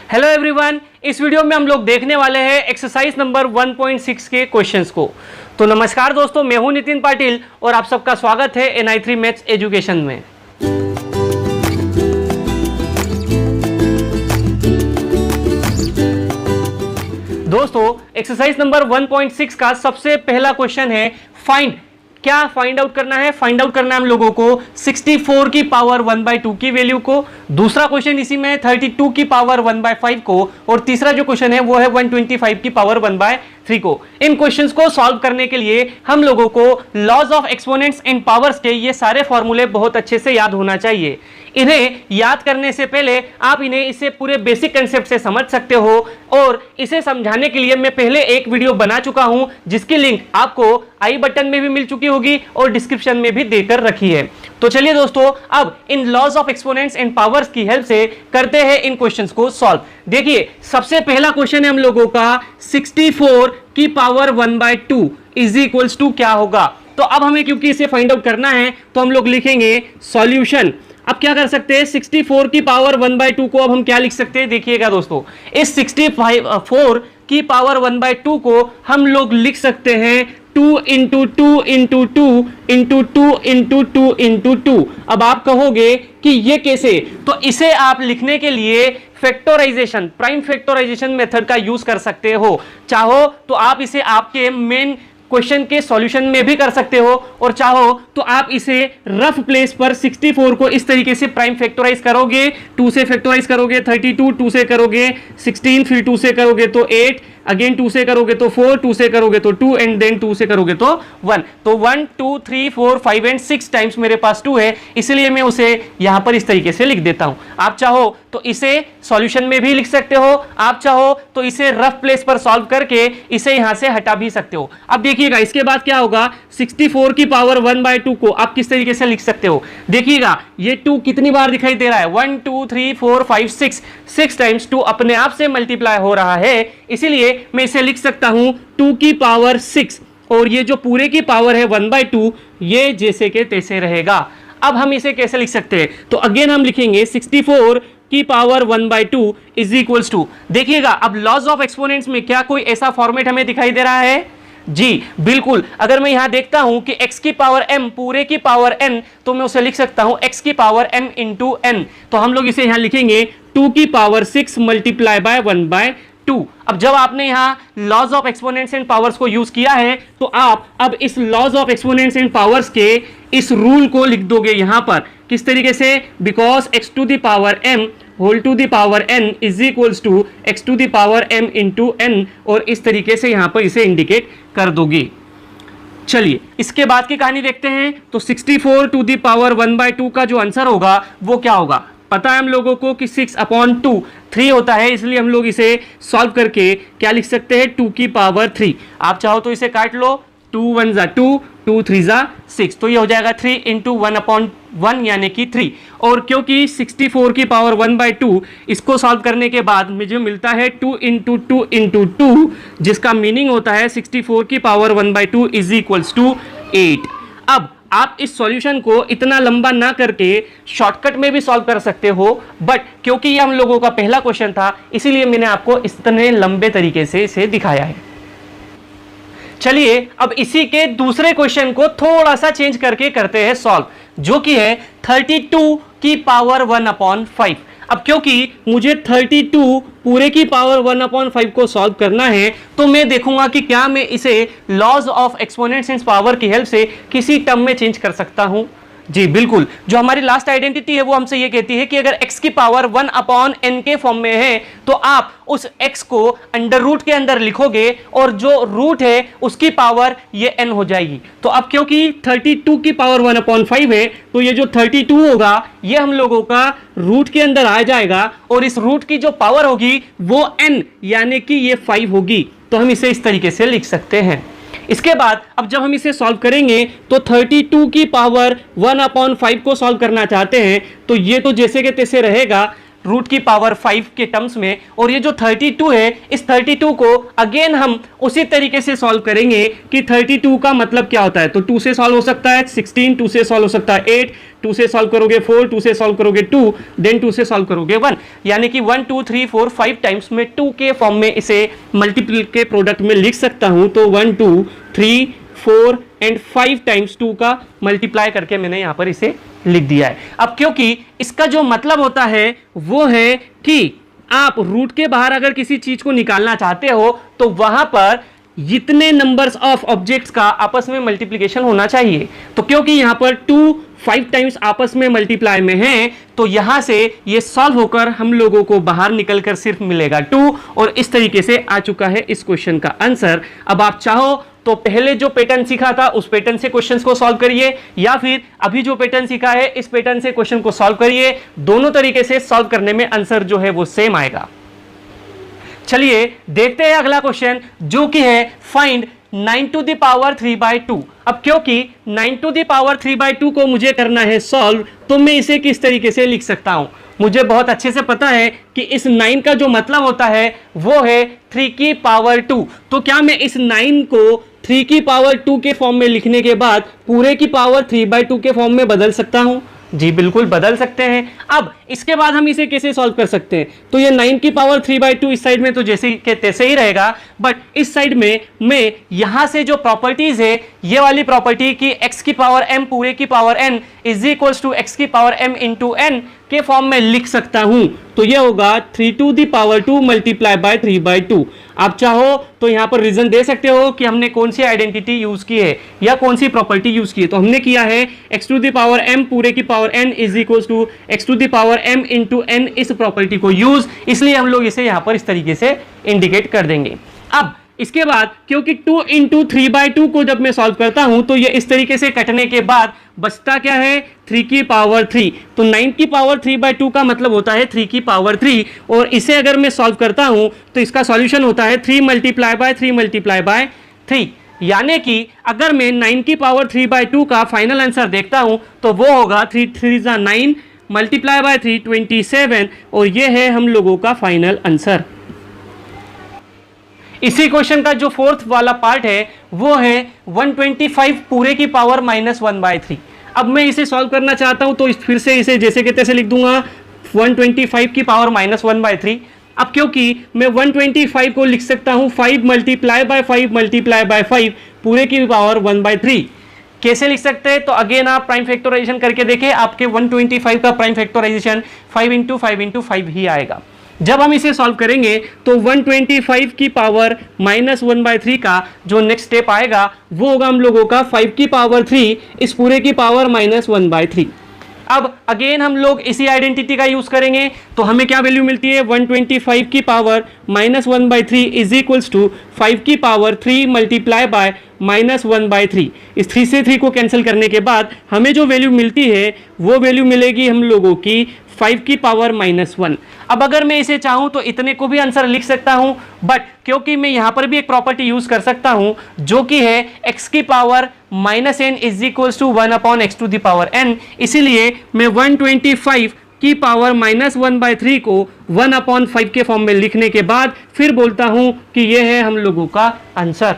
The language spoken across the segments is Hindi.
हेलो एवरीवन, इस वीडियो में हम लोग देखने वाले हैं एक्सरसाइज नंबर 1.6 के क्वेश्चंस को। तो नमस्कार दोस्तों, मैं हूं नितिन पाटिल और आप सबका स्वागत है NI3 मैथ्स एजुकेशन में। दोस्तों, एक्सरसाइज नंबर 1.6 का सबसे पहला क्वेश्चन है क्या फाइंड आउट करना है? फाइंड आउट करना है हम लोगों को 64 की पावर 1/2 की वैल्यू को। दूसरा क्वेश्चन इसी में 32 की पावर 1/5 को, और तीसरा जो क्वेश्चन है वो है 125 की पावर 1/3 को। इन क्वेश्चंस को सॉल्व करने के लिए हम लोगों को laws of exponents and powers के ये सारे फॉर्मूले बहुत अच्छे से याद होना चाहिए। इन्हें याद करने से पहले आप इन्हें इससे पूरे बेसिक कंसेप्ट से समझ सकते हो, और इसे समझाने के लिए मैं पहले एक वीडियो बना चुका हूं जिसकी लिंक आपको आई बटन में भी मिल चुकी होगी और डिस्क्रिप्शन में भी देकर रखी है। तो चलिए दोस्तों, अब इन laws of exponents and powers की हेल्प से करते हैं इन क्वेश्चंस को सॉल्व। देखिए, सबसे पहला क्वेश्चन है हम लोगों का 64 की पावर 1/2 इज इक्वल्स टू क्या होगा। तो अब हमें क्योंकि इसे फाइंड आउट करना है तो हम लोग लिखेंगे सॉल्यूशन। अब क्या कर सकते हैं, 64 की पावर 1/2 को अब हम क्या लिख सकते हैं? देखिएगा दोस्तों, इस 64 की पावर 1/2 को हम लोग लिख सकते हैं 2 × 2 × 2 × 2 × 2 × 2। अब आप कहोगे कि ये कैसे? तो इसे आप लिखने के लिए फैक्टराइजेशन, प्राइम फैक्टराइजेशन मेथड का यूज कर सकते हो। चाहो तो आप इसे आपके मेन क्वेश्चन के सॉल्यूशन में भी कर सकते हो, और चाहो तो आप इसे रफ प्लेस पर 64 को इस तरीके से प्राइम फैक्टराइज करोगे। 2 से फैक्टराइज करोगे 32, 2 से करोगे 16, फिर 2 से करोगे तो 8, अगेन 2 से करोगे तो 4, 2 से करोगे तो 2, एंड देन 2 से करोगे तो 1। तो 1 2 3 4 5 एंड 6 टाइम्स मेरे पास 2 है, इसलिए मैं उसे यहां पर इस तरीके से लिख देता हूं। आप चाहो तो इसे सॉल्यूशन में भी लिख सकते हो, आप चाहो तो इसे रफ प्लेस पर सॉल्व करके इसे यहां से हटा भी सकते हो। अब देखिएगा इसके बाद क्या होगा, 64 की पावर 1/2 को आप किस तरीके से लिख सकते हो? देखिएगा ये 2 कितनी बार दिखाई दे रहा है, 1 2 3 4 5 6 टाइम्स 2 अपने आप से मल्टीप्लाई हो रहा है, इसीलिए मैं इसे लिख सकता हूं 2 की पावर 6, और ये जो पूरे की पावर है 1/2 ये जैसे के तैसे रहेगा। अब हम इसे कैसे लिख सकते हैं? तो अगेन हम लिखेंगे 64 की पावर 1/2 इज इक्वल्स टू, देखिएगा अब लॉज ऑफ एक्सपोनेंट्स में क्या कोई ऐसा फॉर्मेट हमें दिखाई दे रहा है? जी बिल्कुल। अगर मैं यहां देखता हूं कि x की पावर m पूरे की पावर n, तो मैं उसे लिख सकता हूं x की पावर m × n। तो हम लोग इसे यहां लिखेंगे 2 की पावर 6 मल्टीप्लाई बाय 1/2। अब जब आपने यहां laws of exponents and powers को यूज किया है, तो आप अब इस laws of exponents and powers के इस रूल को लिख दोगे यहां पर किस तरीके से, because x to the power m whole to the power n is equals to x to the power m × n, और इस तरीके से यहां पर इसे इंडिकेट कर दोगे। चलिए इसके बाद की कहानी देखते हैं। तो 64 टू द पावर 1/2 का जो आंसर होगा वो क्या होगा? पता है हम लोगों को कि 6/2 3 होता है, इसलिए हम लोग इसे सॉल्व करके क्या लिख सकते हैं, 2 की पावर 3। आप चाहो तो इसे काट लो, 2 1 = 2, 2 3 = 6, तो ये हो जाएगा 3 × 1/1 यानी कि 3। और क्योंकि 64 की पावर 1/2 इसको सॉल्व करने के बाद मुझे मिलता है 2 × 2 × 2, जिसका मीनिंग होता है 64 की पावर 1/2 इज इक्वल्स टू 8। अब आप इस सॉल्यूशन को इतना लंबा ना करके शॉर्टकट में भी सॉल्व कर सकते हो, बट क्योंकि ये हम लोगों का पहला क्वेश्चन था इसीलिए मैंने आपको इतने लंबे तरीके से इसे दिखाया है। चलिए अब इसी के दूसरे क्वेश्चन को थोड़ा सा चेंज करके करते हैं सॉल्व, जो कि है 32 की पावर 1/5। अब क्योंकि मुझे 32 पूरे की पावर 1/5 को सॉल्व करना है, तो मैं देखूंगा कि क्या मैं इसे laws of exponents and power की हेल्प से किसी टर्म में चेंज कर सकता हूं। जी बिल्कुल, जो हमारी लास्ट आइडेंटिटी है वो हमसे ये कहती है कि अगर x की पावर 1/n के फॉर्म में है, तो आप उस x को अंडर रूट के अंदर लिखोगे और जो रूट है उसकी पावर ये n हो जाएगी। तो अब क्योंकि 32 की पावर 1/5 है, तो ये जो 32 होगा ये हम लोगों का रूट के अंदर आ जाएगा, और इस रूट की जो पावर होगी वो n यानी कि ये 5 होगी। तो हम इसे इस तरीके से लिख सकते हैं। इसके बाद अब जब हम इसे सॉल्व करेंगे तो 32 की पावर 1/5 को सॉल्व करना चाहते हैं, तो ये तो जैसे के तैसे रहेगा। रूट की पावर 5 के टर्म्स में, और ये जो 32 है इस 32 को अगेन हम उसी तरीके से सॉल्व करेंगे कि 32 का मतलब क्या होता है। तो 2 से सॉल्व हो सकता है 16, 2 से सॉल्व हो सकता है 8, 2 से सॉल्व करोगे 4, 2 से सॉल्व करोगे 2, देन 2 से सॉल्व करोगे 1, यानी कि 1 2 3 4 5 टाइम्स में 2 के फॉर्म में इसे मल्टीपल के प्रोडक्ट में लिख सकता हूं। तो 1 2 3 4 एंड 5 टाइम्स 2 का मल्टीप्लाई करके मैंने यहां पर इसे लिख दिया है। अब क्योंकि इसका जो मतलब होता है वो है कि आप रूट के बाहर अगर किसी चीज को निकालना चाहते हो तो वहां पर जितने नंबर्स ऑफ ऑब्जेक्ट्स का आपस में मल्टीप्लिकेशन होना चाहिए। तो क्योंकि यहां पर 2 5 टाइम्स आपस में मल्टीप्लाई में है तो यहां से ये सॉल्व होकर हम लोगों को बाहर निकलकर सिर्फ मिलेगा 2, और इस तरीके से आ चुका है इस क्वेश्चन का आंसर। अब आप चाहो तो पहले जो पैटर्न सीखा था उस पैटर्न से क्वेश्चंस को सॉल्व करिए, या फिर अभी जो पैटर्न सीखा है इस पैटर्न से क्वेश्चन को सॉल्व करिए। दोनों तरीके से सॉल्व करने में आंसर जो है वो सेम आएगा। चलिए देखते हैं अगला क्वेश्चन, जो कि है फाइंड 9 टू द पावर 3/2। अब क्योंकि 9 टू द पावर 3/2 को मुझे करना है सॉल्व, तो मैं इसे किस तरीके से लिख सकता हूं। मुझे बहुत अच्छे से पता है कि इस 9 का जो मतलब होता है वो है 3 की पावर 2। तो क्या मैं इस 9 को 3 की पावर 2 के फॉर्म में लिखने के बाद पूरे की पावर 3/2 के फॉर्म में बदल सकता हूं? जी बिल्कुल बदल सकते हैं। अब इसके बाद हम इसे कैसे सॉल्व कर सकते हैं? तो ये 9 की पावर 3/2 इस साइड में तो जैसे के तैसे ही रहेगा, बट इस साइड में मैं यहां से जो प्रॉपर्टीज है ये वाली प्रॉपर्टी की x की पावर m पूरे की power n is equals to x की पावर m इंटू n के फॉर्म में लिख सकता हूं। तो ये होगा 3 to the power 2 multiply by 3/2। आप चाहो तो यहां पर रीजन दे सकते हो कि हमने कौन सी आइडेंटिटी यूज की है या कौन सी प्रॉपर्टी यूज की है। तो हमने किया है x to the power m पूरे की power n is equals to x to the power m into n, इस प्रॉपर्टी को यूज, इसलिए हम लोग इसे यहां पर इस तरीके से इंडिकेट कर देंगे। अब इसके बाद क्योंकि 2 इंटू 3/2 को जब मैं सॉल्व करता हूं तो ये इस तरीके से कटने के बाद बचता क्या है 3 की पावर 3। तो 9 की पावर 3/2 का मतलब होता है 3 की पावर 3, और इसे अगर मैं सॉल्व करता हूं तो इसका सॉल्यूशन होता है 3 मल्टीप्लाई बाय 3 मल्टीप्लाई बाय 3। यानी कि अगर मैं 9 की पावर 3/2 का फाइनल आंसर देखता हूं तो वो होगा 3 3 9 मल्टीप्लाई बाय 3 27, और ये है हम लोगों का फाइनल आंसर। इसी क्वेश्चन का जो फोर्थ वाला पार्ट है वो है 125 पूरे की पावर -1/3। अब मैं इसे सॉल्व करना चाहता हूं तो फिर से इसे जैसे के तैसे लिख दूंगा 125 की पावर -1/3। अब क्योंकि मैं 125 को लिख सकता हूं 5 मल्टीप्लाई बाय 5 मल्टीप्लाई बाय 5 पूरे की पावर 1/3। कैसे लिख सकते हैं? तो अगेन आप प्राइम फैक्टराइजेशन करके देखें, आपके 125 का प्राइम फैक्टराइजेशन 5 इंटू 5 इंटू 5 ही आएगा। जब हम इसे सॉल्व करेंगे तो 125 की पावर -1/3 का जो नेक्स्ट स्टेप आएगा वो होगा हम लोगों का 5 की पावर 3 इस पूरे की पावर -1/3। अब अगेन हम लोग इसी आइडेंटिटी का यूज करेंगे तो हमें क्या वैल्यू मिलती है 125 की पावर -1/3 इज इक्वल्स टू 5 की पावर 3 मल्टीप्लाई बाय -1/3। इस 3 से 3 को कैंसिल करने के बाद हमें जो वैल्यू मिलती है वो वैल्यू मिलेगी हम लोगों की 5 की पावर -1। अब अगर मैं इसे चाहूं तो इतने को भी आंसर लिख सकता हूं, बट क्योंकि मैं यहां पर भी एक प्रॉपर्टी यूज कर सकता हूं जो कि है x की power -n is equals to 1/x to the power n, इसीलिए मैं 125 की पावर -1/3 को 1/5 के फॉर्म में लिखने के बाद फिर बोलता हूं कि यह है हम लोगों का आंसर।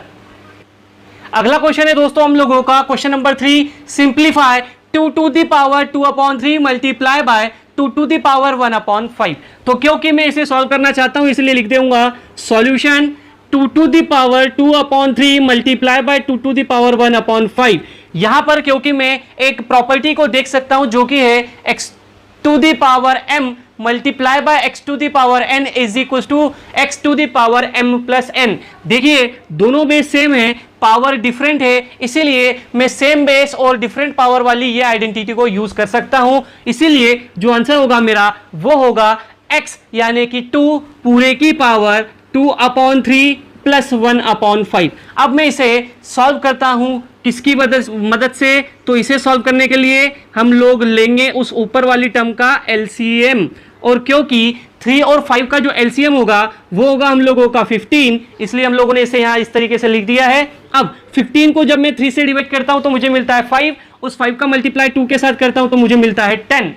अगला क्वेश्चन है दोस्तों हम लोगों का question number 3, simplify 2 to the power 2/3 multiply by 2 to the power 1/5। तो क्योंकि मैं इसे सॉल्व करना चाहता हूं इसलिए लिख दूंगा solution 2 to the power 2/3 multiply by 2 to the power 1/5। यहां पर क्योंकि मैं एक प्रॉपर्टी को देख सकता हूं जो कि है x to the power m multiply by x to the power n is equal to x to the power m plus n। देखिए दोनों बेस सेम है, पावर डिफरेंट है, इसीलिए मैं सेम बेस और डिफरेंट पावर वाली ये आइडेंटिटी को यूज कर सकता हूं। इसीलिए जो आंसर होगा मेरा वो होगा x यानी कि 2 पूरे की पावर 2/3 प्लस 1/5। अब मैं इसे सॉल्व करता हूं किसकी मदद से? तो इसे सॉल्व करने के लिए हम लोग लेंगे उस ऊपर वाली टर्म का LCM, और क्योंकि 3 और 5 का जो LCM होगा वो होगा हम लोगों का 15, इसलिए हम लोगों ने इसे यहाँ इस तरीके से लिख दिया है। अब 15 को जब मैं 3 से डिवाइड करता हूं तो मुझे मिलता है 5, उस 5 का मल्टीप्लाई 2 के साथ करता हूं तो मुझे मिलता है 10।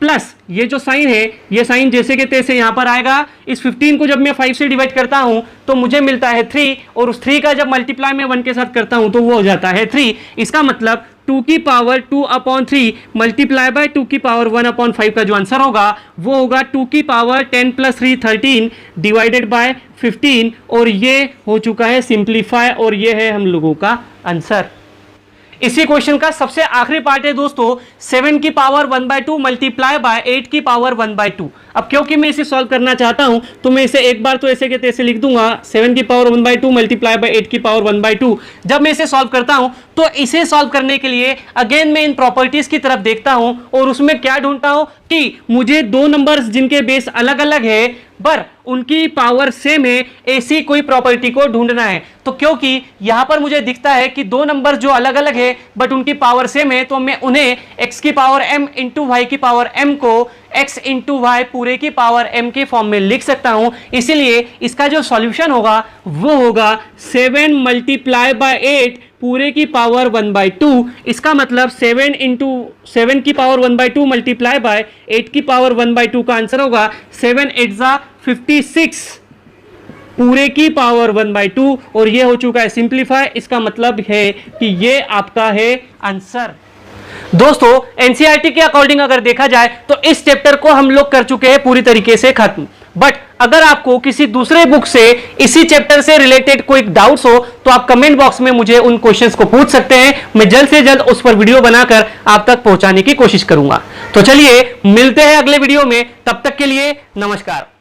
प्लस ये जो साइन है, ये साइन जैसे के तैसे यहां पर आएगा। इस 15 को जब मैं 5 से डिवाइड करता हूं तो मुझे मिलता है 3, और उस 3 का जब मल्टीप्लाई मैं 1 के साथ करता हूं तो वो हो जाता है 3। इसका मतलब 2 की पावर 2/3 मल्टीप्लाई बाय 2 की पावर 1/5 का जो आंसर होगा वो होगा 2 की पावर 10 + 3 13 डिवाइडेड बाय 15, और ये हो चुका है सिंप्लीफाई, और ये है हम लोगों का आंसर। इसी क्वेश्चन का सबसे आखिरी पार्ट है दोस्तों, 7 की पावर 1/2 मल्टीप्लाई बाय 8 की पावर 1/2। अब क्योंकि मैं इसे सॉल्व करना चाहता हूं तो मैं इसे एक बार तो ऐसे के तैसे लिख दूंगा, 7 की पावर 1/2 मल्टीप्लाई बाय 8 की पावर 1/2। जब मैं इसे सॉल्व करता हूं तो इसे सॉल्व करने के लिए अगेन मैं इन प्रॉपर्टीज की तरफ देखता हूं, और उसमें क्या ढूंढता हूं कि मुझे दो नंबर्स जिनके बेस अलग अलग है पर उनकी पावर सेम है, ऐसी कोई प्रॉपर्टी को ढूंढना है। तो क्योंकि यहां पर मुझे दिखता है कि दो नंबर जो अलग अलग है बट उनकी पावर सेम है, तो मैं उन्हें x की पावर m इंटू वाई की पावर m को x इंटू वाई पूरे की पावर m के फॉर्म में लिख सकता हूं। इसीलिए इसका जो सॉल्यूशन होगा वो होगा 7 मल्टीप्लाई बाय 8 पूरे की पावर 1/2। इसका मतलब 7 की पावर 1/2 मल्टीप्लाई बाय 8 की पावर 1/2 का आंसर होगा 7 8 जा 56 पूरे की पावर 1/2, और ये हो चुका है सिंप्लीफाई। इसका मतलब है कि ये आपका है आंसर। दोस्तों एनसीईआरटी के अकॉर्डिंग अगर देखा जाए तो इस चैप्टर को हम लोग कर चुके हैं पूरी तरीके से खत्म। बट अगर आपको किसी दूसरे बुक से इसी चैप्टर से रिलेटेड कोई डाउट्स हो तो आप कमेंट बॉक्स में मुझे उन क्वेश्चंस को पूछ सकते हैं। मैं जल्द से जल्द उस पर वीडियो बनाकर आप तक पहुंचाने की कोशिश करूंगा। तो चलिए मिलते हैं अगले वीडियो में, तब तक के लिए नमस्कार।